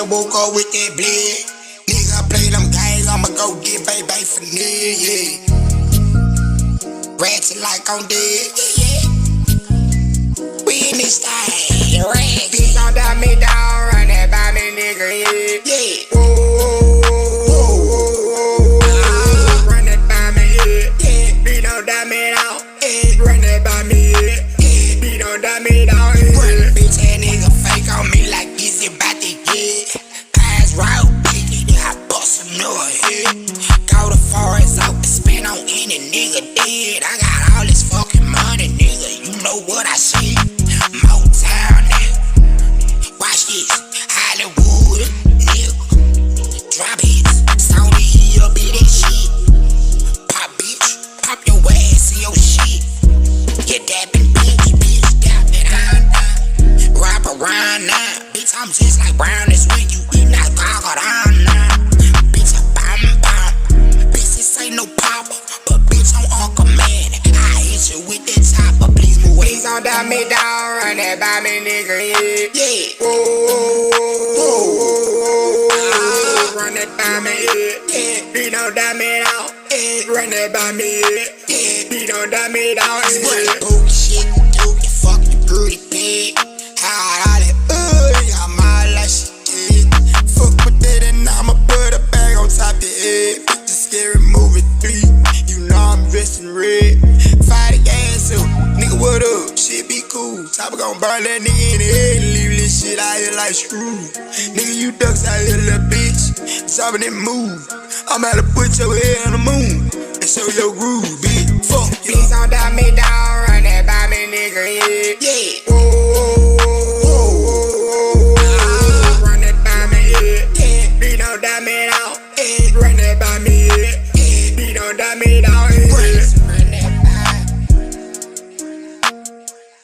just woke up with that bled. Nigga play them games, I'ma go get baby finesse, yeah. Ratchet like on dead, yeah. We in this thing, right? Bitch, don't doubt me, down, run that by me, nigga, yeah. Yeah. Run that by me, yeah. Bitch, don't doubt me, down, yeah. Run that by me, yeah. Bitch, don't doubt me, down, yeah. Bitch, that nigga fake on me like he's about to get. Eyes roll, bitch, I bust a nut, yeah. Go to forest out and spend on any nigga dead. I got all this fucking money, nigga. You know what I see? Motown, nigga. Watch this. Hollywood, nigga. Drop hits. Sound it up in that shit. Pop, bitch. Pop your ass in your shit. You dapping, bitch. Got that on. Wrap around now. Bitch, I'm just like brown. That's when you eat that crocodile now. Bitch, a bomb. Bitch, this ain't no popper. But bitch, I'm Uncle Man. I hit you with that chopper. Please move away. Please don't doubt me, down. Run that by me, nigga. Yeah. Yeah. Run that by me. Yeah. Please don't doubt me, down. Yeah. Run that by me. Yeah. Please don't doubt me, down. Yeah. Bullshit, you fucking booty pig. All that, I'm all like shit. Fuck with that and I'ma put a bag on top of your head. Bitch, the scary movie 3. You know I'm dressed in red. Fire the gas up, nigga, what up? Shit be cool. Chopper gon' burn that nigga in the head and leave this shit out here like screw. Nigga, you ducks out here, little bitch. Chopping that move. I'm about to put your head on the moon and show your groove, bitch. Fuck you. Please don't doubt me, down. Run that by me, nigga, yeah. Yeah. Run that by me, yeah. Please don't doubt me, down. Yeah. Run that by me, yeah. Please don't doubt me, down. Run that by.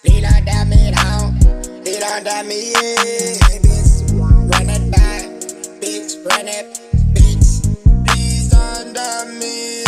Please don't doubt me, down. Please don't doubt me, yeah. Bitch, run that by. Bitch, run that. Bitch, please don't doubt me.